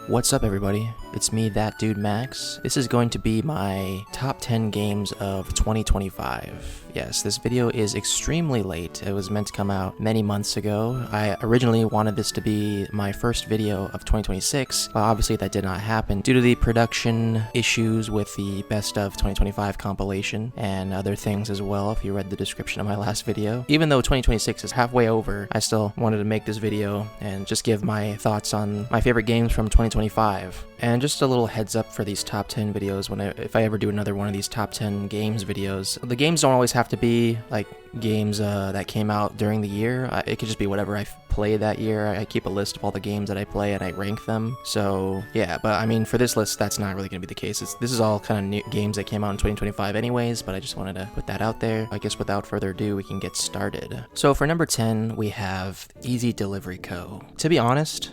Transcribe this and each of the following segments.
What's up, everybody? It's me, Thatdudemax. This is going to be my top 10 games of 2025. Yes, this video is extremely late. It was meant to come out many months ago. I originally wanted this to be my first video of 2026, but obviously that did not happen due to the production issues with the Best of 2025 compilation and other things as well, if you read the description of my last video. Even though 2026 is halfway over, I still wanted to make this video and just give my thoughts on my favorite games from 2025. And just a little heads up for these top 10 videos, if I ever do another one of these top 10 games videos. The games don't always have to be like games that came out during the year. It could just be whatever I played that year. I keep a list of all the games that I play and I rank them. So yeah, but I mean, for this list, that's not really going to be the case. This is all kind of new games that came out in 2025 anyways, but I just wanted to put that out there. I guess without further ado, we can get started. So for number 10, we have Easy Delivery Co. To be honest,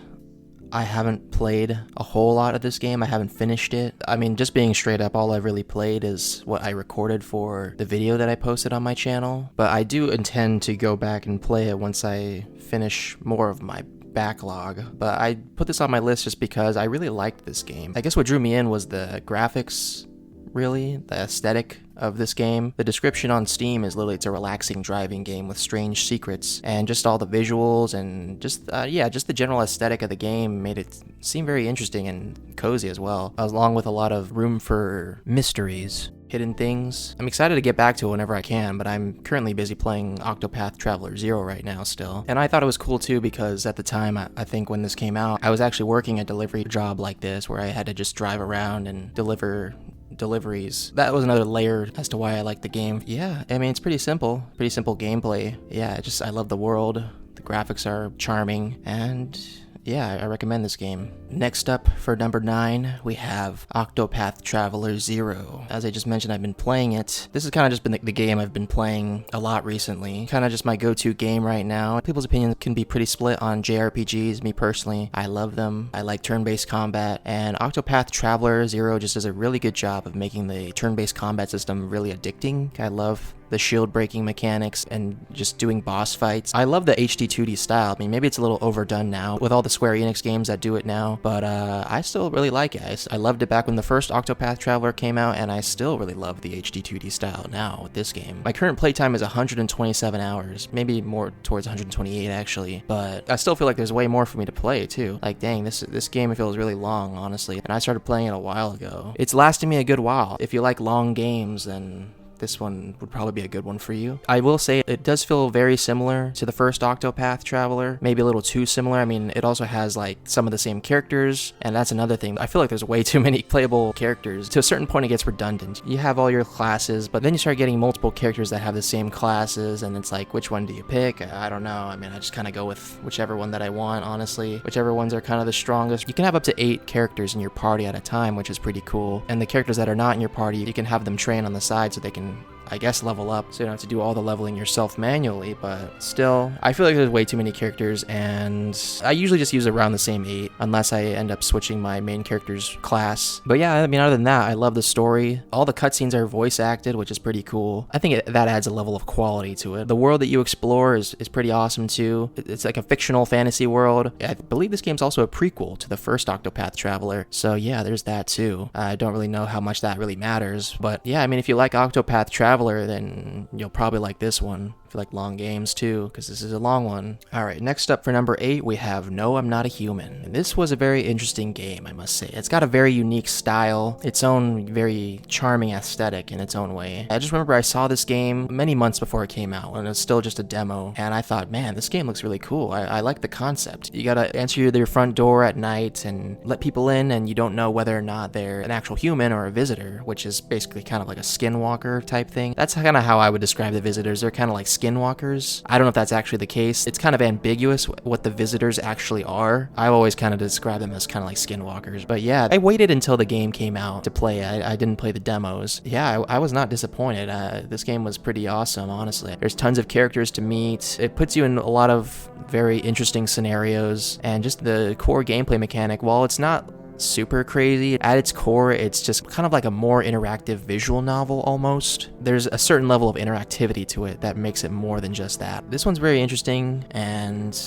I haven't played a whole lot of this game. I haven't finished it. I mean, just being straight up, all I've really played is what I recorded for the video that I posted on my channel. But I do intend to go back and play it once I finish more of my backlog. But I put this on my list just because I really liked this game. I guess what drew me in was the graphics, really, the aesthetic of this game. The description on Steam is literally, it's a relaxing driving game with strange secrets, and just all the visuals and just the general aesthetic of the game made it seem very interesting and cozy as well, along with a lot of room for mysteries, hidden things. I'm excited to get back to it whenever I can, but I'm currently busy playing Octopath Traveler 0 right now still. And I thought it was cool too because at the time, I think when this came out, I was actually working a delivery job like this where I had to just drive around and deliver deliveries. That was another layer as to why I like the game. Yeah, I mean, it's pretty simple gameplay. Yeah, I love the world. The graphics are charming, and yeah, I recommend this game. Next up, for number 9, we have Octopath Traveler 0. As I just mentioned, I've been playing it. This has kind of just been the game I've been playing a lot recently. Kind of just my go-to game right now. People's opinions can be pretty split on JRPGs. Me personally, I love them. I like turn-based combat, and Octopath Traveler 0 just does a really good job of making the turn-based combat system really addicting. I love the shield breaking mechanics and just doing boss fights. I love the HD 2D style. I mean, maybe it's a little overdone now with all the Square Enix games that do it now, but I still really like it. I loved it back when the first Octopath Traveler came out, and I still really love the HD 2D style now with this game. My current playtime is 127 hours, maybe more towards 128 actually, but I still feel like there's way more for me to play too. Like, dang, this game feels really long, honestly, and I started playing it a while ago. It's lasted me a good while. If you like long games, then this one would probably be a good one for you. I will say it does feel very similar to the first Octopath Traveler, maybe a little too similar. I mean, it also has like some of the same characters, and that's another thing. I feel like there's way too many playable characters. To a certain point, it gets redundant. You have all your classes, but then you start getting multiple characters that have the same classes, and it's like, which one do you pick? I don't know. I mean, I just kind of go with whichever one that I want, honestly. Whichever ones are kind of the strongest. You can have up to 8 characters in your party at a time, which is pretty cool. And the characters that are not in your party, you can have them train on the side so they can, I guess, level up, so you don't have to do all the leveling yourself manually, but still, I feel like there's way too many characters, and I usually just use around the same 8, unless I end up switching my main character's class. But yeah, I mean, other than that, I love the story. All the cutscenes are voice acted, which is pretty cool. I think that adds a level of quality to it. The world that you explore is pretty awesome too. It's like a fictional fantasy world. I believe this game's also a prequel to the first Octopath Traveler, so yeah, there's that too. I don't really know how much that really matters, but yeah, I mean, if you like Octopath Traveler, then you'll probably like this one. If you like long games too, because this is a long one. Alright, next up for number 8, we have No, I'm Not a Human. And this was a very interesting game, I must say. It's got a very unique style, its own very charming aesthetic in its own way. I just remember I saw this game many months before it came out, and it was still just a demo, and I thought, man, this game looks really cool. I like the concept. You gotta answer your front door at night and let people in, and you don't know whether or not they're an actual human or a visitor, which is basically kind of like a skinwalker type thing. That's kind of how I would describe the visitors. They're kind of like skinwalkers. I don't know if that's actually the case. It's kind of ambiguous what the visitors actually are. I've always kind of described them as kind of like skinwalkers. But yeah, I waited until the game came out to play it. I didn't play the demos. Yeah, I was not disappointed. This game was pretty awesome, honestly. There's tons of characters to meet. It puts you in a lot of very interesting scenarios, and just the core gameplay mechanic, while it's not super crazy, at its core, it's just kind of like a more interactive visual novel almost. There's a certain level of interactivity to it that makes it more than just that. This one's very interesting, and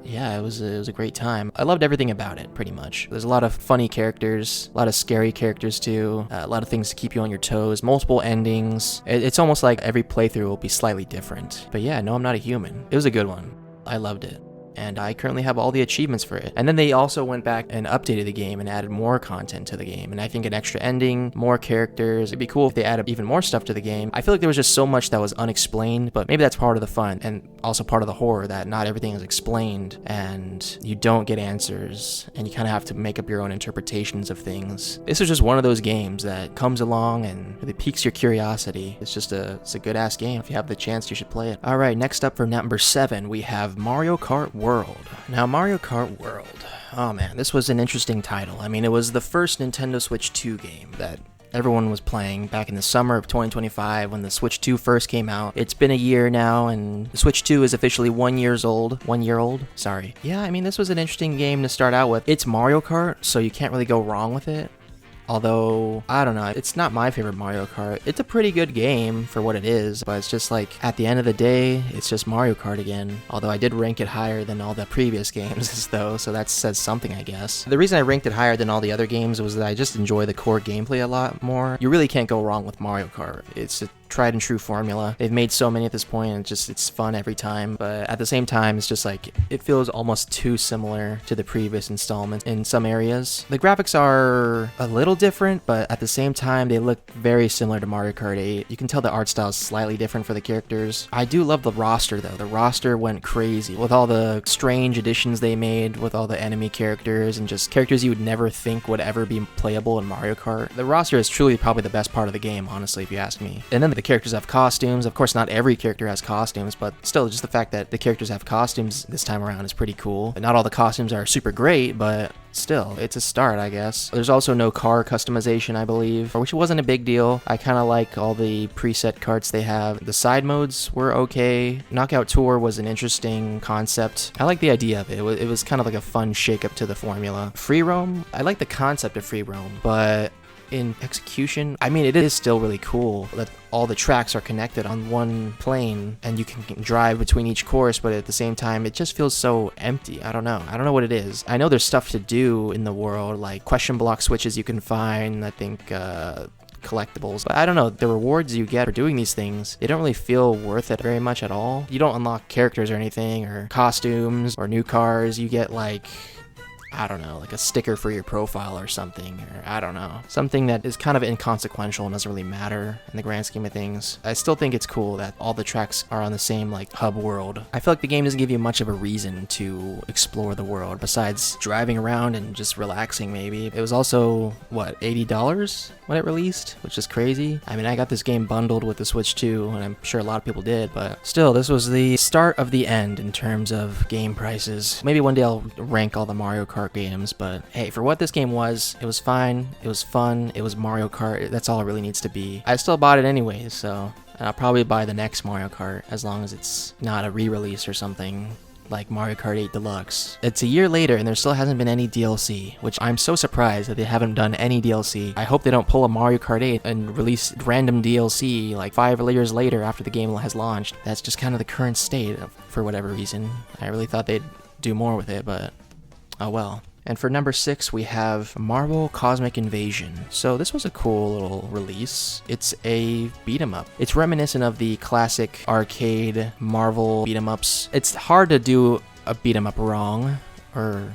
yeah, it was a great time. I loved everything about it, pretty much. There's a lot of funny characters, a lot of scary characters too, a lot of things to keep you on your toes, multiple endings. It's almost like every playthrough will be slightly different. But yeah, no, I'm not a human. It was a good one. I loved it. And I currently have all the achievements for it. And then they also went back and updated the game and added more content to the game. And I think an extra ending, more characters. It'd be cool if they added even more stuff to the game. I feel like there was just so much that was unexplained, but maybe that's part of the fun and also part of the horror, that not everything is explained and you don't get answers and you kind of have to make up your own interpretations of things. This is just one of those games that comes along and really piques your curiosity. It's a good ass game. If you have the chance, you should play it. All right, next up for number 7, we have Mario Kart World. Now, Mario Kart World, oh man, this was an interesting title. I mean, it was the first Nintendo Switch 2 game that everyone was playing back in the summer of 2025 when the Switch 2 first came out. It's been a year now, and the Switch 2 is officially 1 year old. 1 year old? Sorry. Yeah, I mean, this was an interesting game to start out with. It's Mario Kart, so you can't really go wrong with it. Although, I don't know, it's not my favorite Mario Kart. It's a pretty good game for what it is, but it's just like, at the end of the day, it's just Mario Kart again. Although I did rank it higher than all the previous games, though, so that says something, I guess. The reason I ranked it higher than all the other games was that I just enjoy the core gameplay a lot more. You really can't go wrong with Mario Kart. It's a tried and true formula. They've made so many at this point, and it's fun every time, but at the same time, it's just like, it feels almost too similar to the previous installments in some areas. The graphics are a little different, but at the same time, they look very similar to Mario Kart 8. You can tell the art style is slightly different for the characters. I do love the roster though. The roster went crazy with all the strange additions they made with all the enemy characters and just characters you would never think would ever be playable in Mario Kart. The roster is truly probably the best part of the game, honestly, if you ask me. And then the characters have costumes. Of course, not every character has costumes, but still, just the fact that the characters have costumes this time around is pretty cool. And not all the costumes are super great, but still, it's a start, I guess. There's also no car customization, I believe, which wasn't a big deal. I kind of like all the preset karts they have. The side modes were okay. Knockout Tour was an interesting concept. I like the idea of it. It was kind of like a fun shake-up to the formula. Free roam, I like the concept of free roam, but in execution, I mean, it is still really cool that all the tracks are connected on one plane and you can drive between each course, but at the same time, it just feels so empty. I don't know what it is. I know there's stuff to do in the world, like question block switches you can find, I think, collectibles, but I don't know, the rewards you get for doing these things, they don't really feel worth it very much at all. You don't unlock characters or anything, or costumes, or new cars. You get like, I don't know, like a sticker for your profile or something, or I don't know. Something that is kind of inconsequential and doesn't really matter in the grand scheme of things. I still think it's cool that all the tracks are on the same, like, hub world. I feel like the game doesn't give you much of a reason to explore the world, besides driving around and just relaxing, maybe. It was also, what, $80 when it released? Which is crazy. I mean, I got this game bundled with the Switch 2, and I'm sure a lot of people did, but still, this was the start of the end in terms of game prices. Maybe one day I'll rank all the Mario Kart games, but hey, for what this game was, it was fine, it was fun, it was Mario Kart, that's all it really needs to be. I still bought it anyways, so, and I'll probably buy the next Mario Kart, as long as it's not a re-release or something, like Mario Kart 8 Deluxe. It's a year later and there still hasn't been any DLC, which I'm so surprised that they haven't done any DLC. I hope they don't pull a Mario Kart 8 and release random DLC like 5 years later after the game has launched. That's just kind of the current state for whatever reason. I really thought they'd do more with it, but oh well. And for number 6, we have Marvel Cosmic Invasion. So this was a cool little release. It's a beat 'em up. It's reminiscent of the classic arcade Marvel beat 'em ups. It's hard to do a beat 'em up wrong or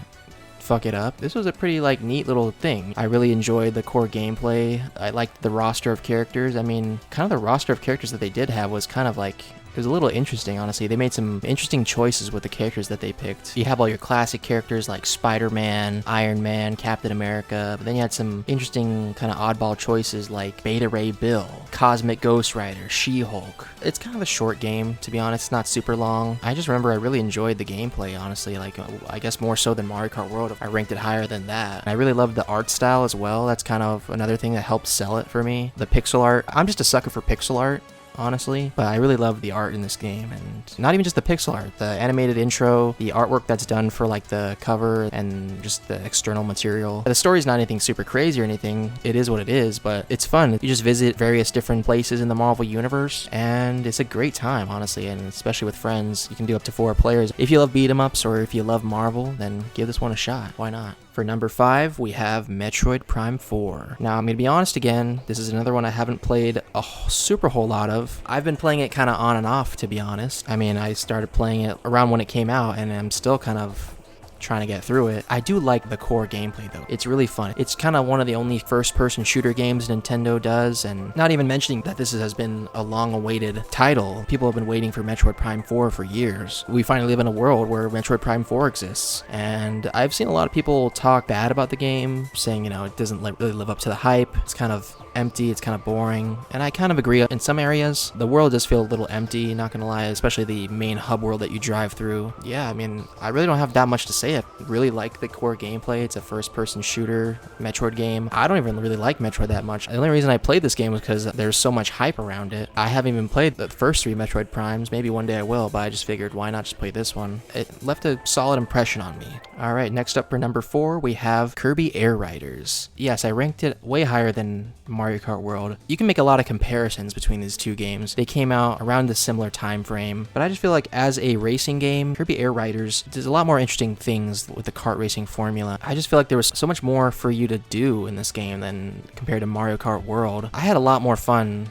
fuck it up. This was a pretty like neat little thing. I really enjoyed the core gameplay. I liked the roster of characters. I mean, kind of the roster of characters that they did have was kind of like, it was a little interesting, honestly. They made some interesting choices with the characters that they picked. You have all your classic characters like Spider-Man, Iron Man, Captain America, but then you had some interesting kind of oddball choices like Beta Ray Bill, Cosmic Ghost Rider, She-Hulk. It's kind of a short game, to be honest. It's not super long. I just remember I really enjoyed the gameplay, honestly. Like, I guess more so than Mario Kart World. I ranked it higher than that. And I really loved the art style as well. That's kind of another thing that helped sell it for me. The pixel art. I'm just a sucker for pixel art. honestly, but I really love the art in this game, and not even just the pixel art, the animated intro, the artwork that's done for like the cover and just the external material. The story's not anything super crazy or anything, it is what it is, but it's fun. You just visit various different places in the Marvel universe, and it's a great time, honestly, and especially with friends. You can do up to 4 players. If you love beat 'em ups or if you love Marvel, then give this one a shot. Why not? For number 5, we have Metroid Prime 4. Now, I'm going to be honest again, this is another one I haven't played a super whole lot of. I've been playing it kind of on and off, to be honest. I mean, I started playing it around when it came out, and I'm still kind of trying to get through it. I do like the core gameplay though. It's really fun. It's kind of one of the only first-person shooter games Nintendo does, and not even mentioning that this has been a long-awaited title. People have been waiting for Metroid Prime 4 for years. We finally live in a world where Metroid Prime 4 exists, and I've seen a lot of people talk bad about the game, saying, you know, it doesn't really live up to the hype. It's kind of empty, it's kind of boring, and I kind of agree. In some areas, the world does feel a little empty, not gonna lie, especially the main hub world that you drive through. Yeah, I mean, I really don't have that much to say. I really like the core gameplay. It's a first-person shooter Metroid game. I don't even really like Metroid that much. The only reason I played this game was because there's so much hype around it. I haven't even played the first 3 Metroid Primes. Maybe one day I will, but I just figured why not just play this one. It left a solid impression on me. Alright, next up for number 4, we have Kirby Air Riders. Yes, I ranked it way higher than Mario Kart World. You can make a lot of comparisons between these two games. They came out around a similar time frame, but I just feel like as a racing game, Kirby Air Riders does a lot more interesting things with the kart racing formula. I just feel like there was so much more for you to do in this game than compared to Mario Kart World. I had a lot more fun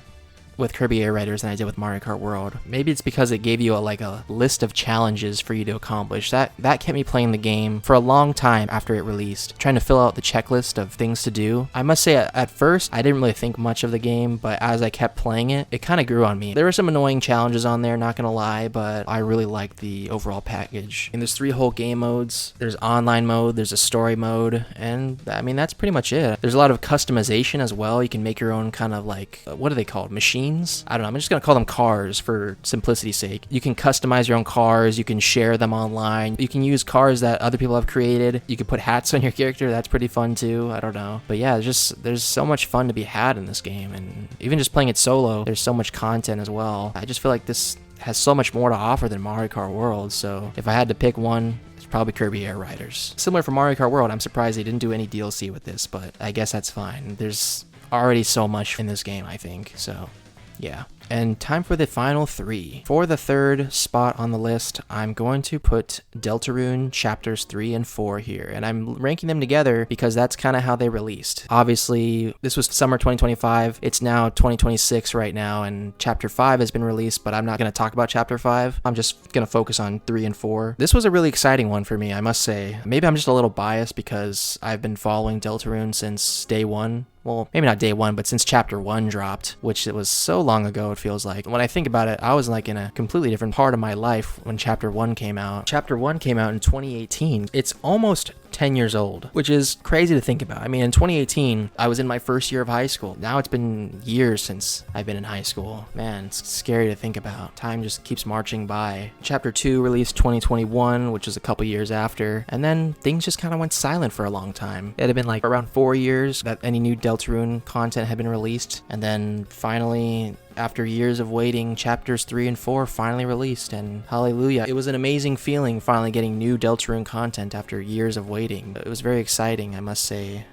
with Kirby Air Riders than I did with Mario Kart World. Maybe it's because it gave you a list of challenges for you to accomplish. That kept me playing the game for a long time after it released, trying to fill out the checklist of things to do. I must say, at first, I didn't really think much of the game, but as I kept playing it, it kind of grew on me. There were some annoying challenges on there, not gonna lie, but I really liked the overall package. And there's 3 whole game modes. There's online mode, there's a story mode, and I mean, that's pretty much it. There's a lot of customization as well. You can make your own kind of what are they called? Machines? I don't know, I'm just gonna call them cars for simplicity's sake. You can customize your own cars, you can share them online, you can use cars that other people have created, you can put hats on your character, that's pretty fun too, I don't know. But yeah, there's so much fun to be had in this game, and even just playing it solo, there's so much content as well. I just feel like this has so much more to offer than Mario Kart World, so if I had to pick one, it's probably Kirby Air Riders. Similar for Mario Kart World, I'm surprised they didn't do any DLC with this, but I guess that's fine. There's already so much in this game, I think, so yeah. And time for the final 3. For the 3rd spot on the list, I'm going to put Deltarune Chapters 3 and 4 here, and I'm ranking them together because that's kind of how they released. Obviously, this was summer 2025, it's now 2026 right now, and Chapter 5 has been released, but I'm not going to talk about Chapter 5. I'm just going to focus on 3 and 4. This was a really exciting one for me, I must say. Maybe I'm just a little biased because I've been following Deltarune since day 1. Well, maybe not day 1, but since Chapter 1 dropped, which it was so long ago, it feels like. When I think about it, I was in a completely different part of my life when Chapter 1 came out. Chapter 1 came out in 2018. It's almost 10 years old, which is crazy to think about. I mean, in 2018, I was in my first year of high school. Now it's been years since I've been in high school. Man, it's scary to think about. Time just keeps marching by. Chapter 2 released 2021, which is a couple years after, and then things just kind of went silent for a long time. It had been around 4 years that any new Deltarune content had been released, and then finally, after years of waiting, Chapters 3 and 4 finally released, and hallelujah. It was an amazing feeling finally getting new Deltarune content after years of waiting. It was very exciting, I must say.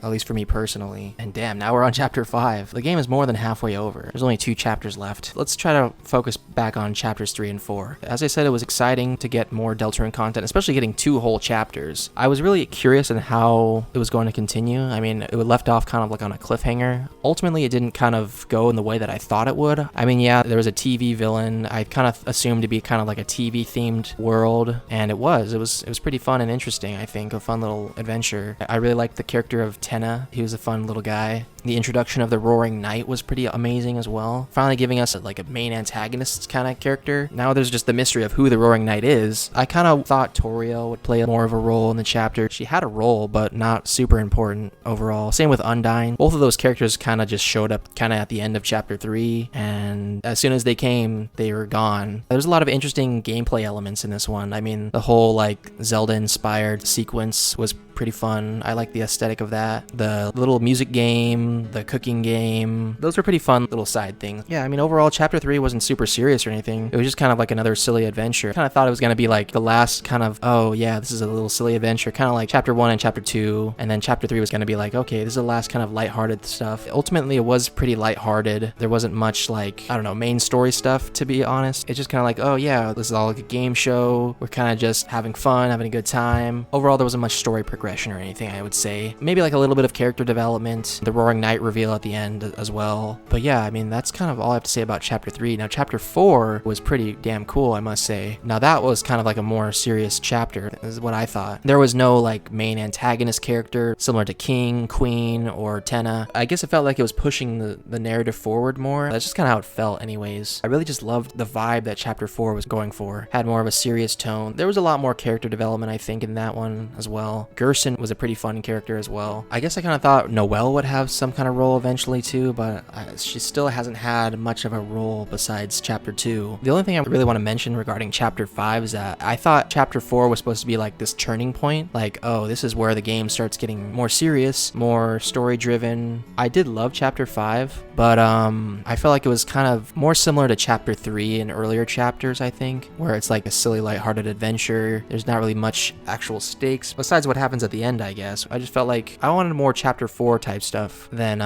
At least for me personally. And damn, now we're on Chapter 5. The game is more than halfway over. There's only 2 chapters left. Let's try to focus back on Chapters 3 and 4. As I said, it was exciting to get more Deltarune content, especially getting 2 whole chapters. I was really curious on how it was going to continue. I mean, it was left off kind of on a cliffhanger. Ultimately, it didn't kind of go in the way that I thought it would. I mean, yeah, there was a TV villain. I kind of assumed to be kind of like a TV-themed world, and it was. It was pretty fun and interesting, I think. A fun little adventure. I really liked the character of Tenna. He was a fun little guy. The introduction of the Roaring Knight was pretty amazing as well. Finally giving us a main antagonist kind of character. Now there's just the mystery of who the Roaring Knight is. I kind of thought Toriel would play more of a role in the chapter. She had a role, but not super important overall. Same with Undyne. Both of those characters kind of just showed up kind of at the end of Chapter 3, and as soon as they came, they were gone. There's a lot of interesting gameplay elements in this one. I mean, the whole Zelda-inspired sequence was pretty fun. I like the aesthetic of that. The little music game, game, the cooking game. Those were pretty fun little side things. Yeah, I mean, overall, Chapter 3 wasn't super serious or anything. It was just kind of like another silly adventure. Kind of thought it was going to be like the last kind of, oh yeah, this is a little silly adventure, kind of like Chapter 1 and Chapter 2, and then Chapter 3 was going to be like, okay, this is the last kind of lighthearted stuff. Ultimately, it was pretty lighthearted. There wasn't much like, I don't know, main story stuff, to be honest. It's just kind of like, oh yeah, this is all like a game show. We're kind of just having fun, having a good time. Overall, there wasn't much story progression or anything, I would say. Maybe like a little bit of character development, the Roaring Knight reveal at the end as well. But yeah, I mean, that's kind of all I have to say about Chapter 3. Now, Chapter 4 was pretty damn cool, I must say. Now, that was kind of like a more serious chapter, is what I thought. There was no like main antagonist character, similar to King, Queen, or Tenna. I guess it felt like it was pushing the narrative forward more. That's just kind of how it felt anyways. I really just loved the vibe that Chapter 4 was going for. Had more of a serious tone. There was a lot more character development, I think, in that one as well. Gerson was a pretty fun character as well. I guess I kind of thought Noelle would have some kind of role eventually too, but she still hasn't had much of a role besides Chapter 2. The only thing I really want to mention regarding Chapter 5 is that I thought Chapter 4 was supposed to be like this turning point. Like, oh, this is where the game starts getting more serious, more story driven. I did love Chapter 5, but I felt like it was kind of more similar to Chapter 3 in earlier chapters, I think, where it's like a silly, lighthearted adventure. There's not really much actual stakes besides what happens at the end, I guess. I just felt like I wanted more Chapter 4 type stuff than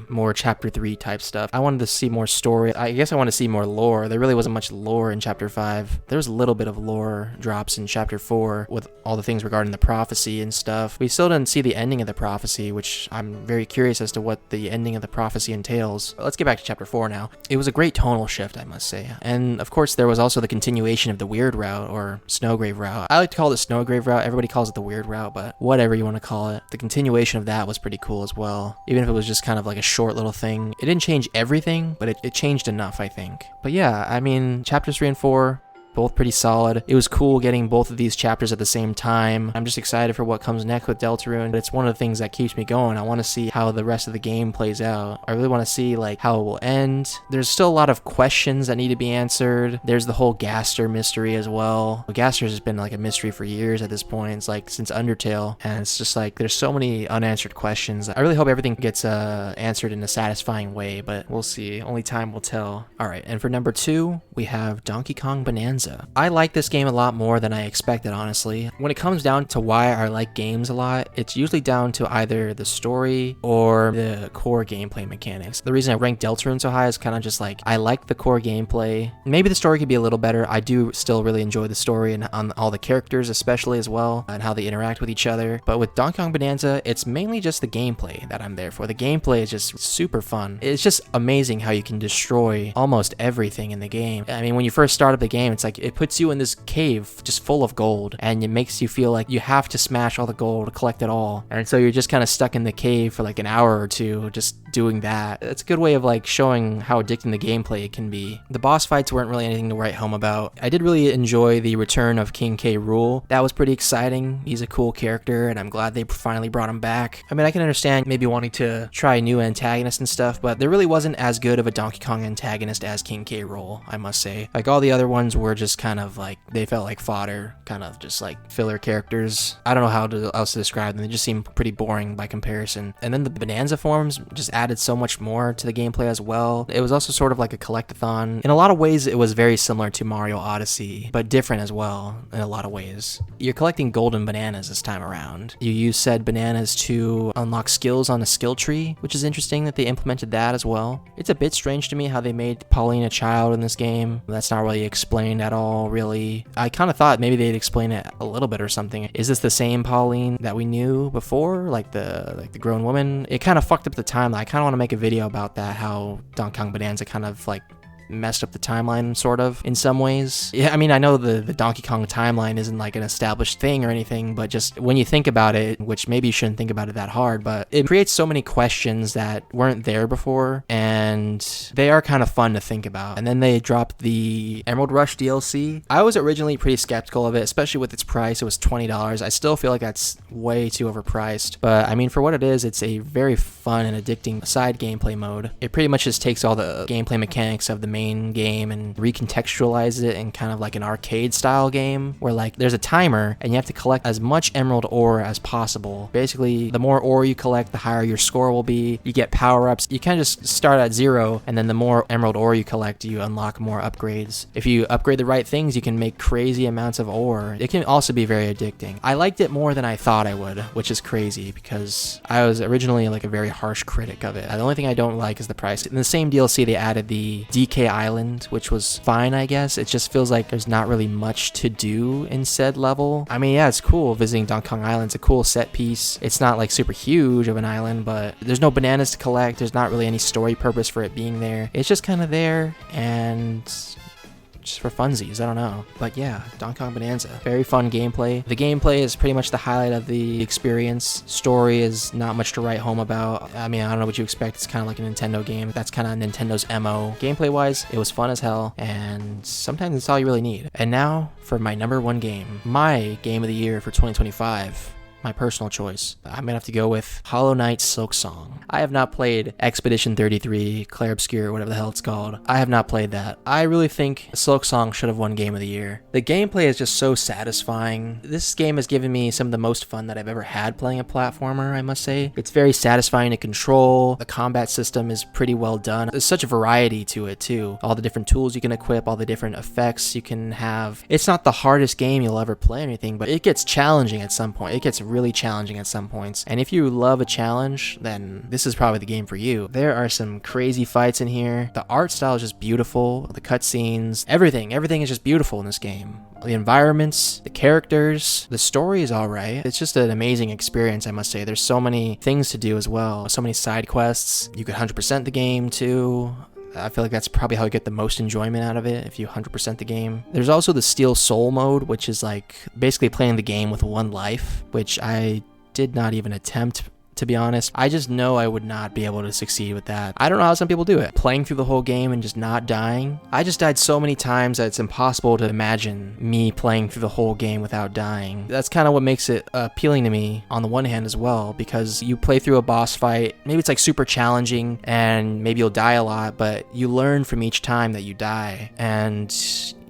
more Chapter 3 type stuff. I wanted to see more story. I guess I want to see more lore. There really wasn't much lore in Chapter 5. There was a little bit of lore drops in Chapter 4 with all the things regarding the prophecy and stuff. We still didn't see the ending of the prophecy, which I'm very curious as to what the ending of the prophecy entails. But let's get back to Chapter 4 now. It was a great tonal shift, I must say. And of course, there was also the continuation of the Weird Route, or Snowgrave Route. I like to call it Snowgrave Route. Everybody calls it the Weird Route, but whatever you want to call it. The continuation of that was pretty cool as well. Even if it was just kind of like a short little thing. It didn't change everything, but it changed enough, I think. But yeah, I mean, Chapters 3 and 4, both pretty solid. It was cool getting both of these chapters at the same time. I'm just excited for what comes next with Deltarune. It's one of the things that keeps me going. I want to see how the rest of the game plays out. I really want to see like how it will end. There's still a lot of questions that need to be answered. There's the whole Gaster mystery as well. Gaster has been like a mystery for years at this point. It's like since Undertale, and it's just like there's so many unanswered questions. I really hope everything gets answered in a satisfying way, but we'll see. Only time will tell. All right, and for number 2, we have Donkey Kong Bonanza. I like this game a lot more than I expected, honestly. When it comes down to why I like games a lot, it's usually down to either the story or the core gameplay mechanics. The reason I rank Deltarune so high is kind of just like, I like the core gameplay. Maybe the story could be a little better. I do still really enjoy the story and on all the characters especially as well, and how they interact with each other. But with Donkey Kong Bonanza, it's mainly just the gameplay that I'm there for. The gameplay is just super fun. It's just amazing how you can destroy almost everything in the game. I mean, when you first start up the game, it's like it puts you in this cave just full of gold, and it makes you feel like you have to smash all the gold, collect it all. And so you're just kind of stuck in the cave for like an hour or two just doing that. It's a good way of like showing how addicting the gameplay can be. The boss fights weren't really anything to write home about. I did really enjoy the return of King K. Rool. That was pretty exciting. He's a cool character, and I'm glad they finally brought him back. I mean, I can understand maybe wanting to try new antagonists and stuff, but there really wasn't as good of a Donkey Kong antagonist as King K. Rool, I must say. Like, all the other ones were just kind of like, they felt like fodder, kind of just like filler characters. I don't know how else to describe them. They just seem pretty boring by comparison. And then the Bonanza forms just added so much more to the gameplay as well. It was also sort of like a collectathon. In a lot of ways, it was very similar to Mario Odyssey, but different as well in a lot of ways. You're collecting golden bananas this time around. You use said bananas to unlock skills on a skill tree, which is interesting that they implemented that as well. It's a bit strange to me how they made Pauline a child in this game. That's not really explained at all, really. I kind of thought maybe they'd explain it a little bit or something. Is this the same Pauline that we knew before, like the grown woman? It kind of fucked up the timeline. I kind of want to make a video about that, how Donkey Kong Bonanza kind of like messed up the timeline sort of in some ways. Yeah, I mean, I know the Donkey Kong timeline isn't like an established thing or anything, but just when you think about it, which maybe you shouldn't think about it that hard, but it creates so many questions that weren't there before, and and they are kind of fun to think about. And then they dropped the Emerald Rush DLC. I was originally pretty skeptical of it, especially with its price. It was $20. I still feel like that's way too overpriced, but I mean, for what it is, it's a very fun and addicting side gameplay mode. It pretty much just takes all the gameplay mechanics of the main game and recontextualizes it in kind of like an arcade style game where like there's a timer and you have to collect as much emerald ore as possible. Basically, the more ore you collect, the higher your score will be. You get power-ups. You kind of just start at 0, and then the more emerald ore you collect, you unlock more upgrades. If you upgrade the right things, you can make crazy amounts of ore. It can also be very addicting. I liked it more than I thought I would, which is crazy because I was originally like a very harsh critic of it. The only thing I don't like is the price. In the same DLC, they added the DK Island, which was fine, I guess. It just feels like there's not really much to do in said level. I mean, yeah, it's cool visiting Donkey Kong Island. It's a cool set piece. It's not like super huge of an island, but there's no bananas to collect. There's not really any story purpose for it being there. It's just kind of there and just for funsies. I don't know. But yeah, Donkey Kong Bonanza. Very fun gameplay. The gameplay is pretty much the highlight of the experience. Story is not much to write home about. I mean, I don't know what you expect. It's kind of like a Nintendo game. That's kind of Nintendo's MO. Gameplay-wise, it was fun as hell, and sometimes it's all you really need. And now for my #1 game. My game of the year for 2025. My personal choice. I'm gonna have to go with Hollow Knight Silk Song. I have not played Expedition 33, Clair Obscur, whatever the hell it's called. I have not played that. I really think Silk Song should have won Game of the Year. The gameplay is just so satisfying. This game has given me some of the most fun that I've ever had playing a platformer, I must say. It's very satisfying to control. The combat system is pretty well done. There's such a variety to it too. All the different tools you can equip, all the different effects you can have. It's not the hardest game you'll ever play or anything, but it gets challenging at some point. It gets really challenging at some points, and if you love a challenge, then this is probably the game for you. There are some crazy fights in here. The art style is just beautiful. The cutscenes, everything is just beautiful in this game. The environments, the characters, the story is alright. It's just an amazing experience, I must say. There's so many things to do as well. So many side quests. You could 100% the game too. I feel like that's probably how you get the most enjoyment out of it, if you 100% the game. There's also the Steel Soul mode, which is like basically playing the game with 1 life, which I did not even attempt, to be honest. I just know I would not be able to succeed with that. I don't know how some people do it. Playing through the whole game and just not dying. I just died so many times that it's impossible to imagine me playing through the whole game without dying. That's kind of what makes it appealing to me on the one hand as well, because you play through a boss fight, maybe it's like super challenging and maybe you'll die a lot, but you learn from each time that you die, and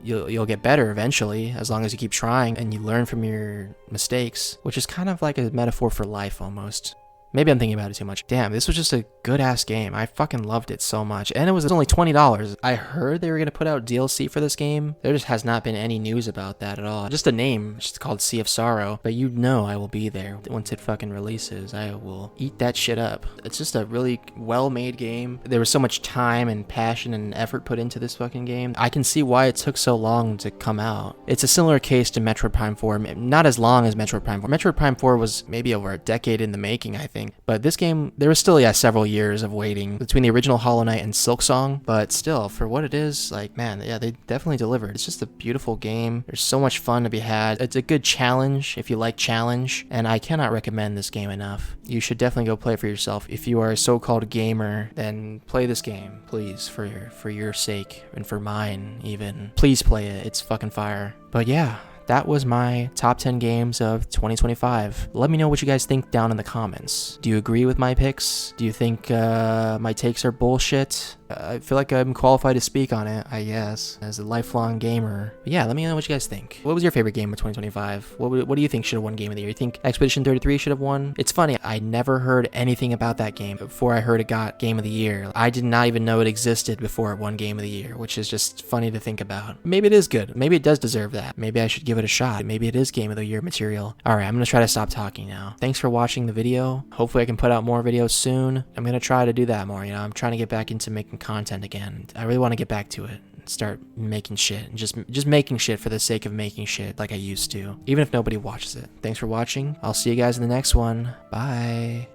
you'll get better eventually as long as you keep trying and you learn from your mistakes, which is kind of like a metaphor for life almost. Maybe I'm thinking about it too much. Damn, this was just a good-ass game. I fucking loved it so much. And it was only $20. I heard they were going to put out DLC for this game. There just has not been any news about that at all. Just a name. It's just called Sea of Sorrow. But you know I will be there. Once it fucking releases, I will eat that shit up. It's just a really well-made game. There was so much time and passion and effort put into this fucking game. I can see why it took so long to come out. It's a similar case to Metroid Prime 4. Not as long as Metroid Prime 4. Metroid Prime 4 was maybe over a decade in the making, I think. But this game, there was still, several years of waiting between the original Hollow Knight and Silk Song. But still, for what it is, like, man, yeah, they definitely delivered. It's just a beautiful game. There's so much fun to be had. It's a good challenge if you like challenge. And I cannot recommend this game enough. You should definitely go play it for yourself. If you are a so-called gamer, then play this game, please, for your sake and for mine even. Please play it. It's fucking fire. But yeah, that was my top 10 games of 2025. Let me know what you guys think down in the comments. Do you agree with my picks? Do you think my takes are bullshit? I feel like I'm qualified to speak on it, I guess, as a lifelong gamer. But yeah, let me know what you guys think. What was your favorite game of 2025? What do you think should have won Game of the Year? You think Expedition 33 should have won? It's funny, I never heard anything about that game before I heard it got Game of the Year. I did not even know it existed before it won Game of the Year, which is just funny to think about. Maybe it is good. Maybe it does deserve that. Maybe I should give it a shot. Maybe it is Game of the Year material. Alright, I'm gonna try to stop talking now. Thanks for watching the video. Hopefully I can put out more videos soon. I'm gonna try to do that more, I'm trying to get back into making content again. I really want to get back to it and start making shit and just making shit for the sake of making shit like I used to, even if nobody watches it. Thanks for watching. I'll see you guys in the next one. Bye.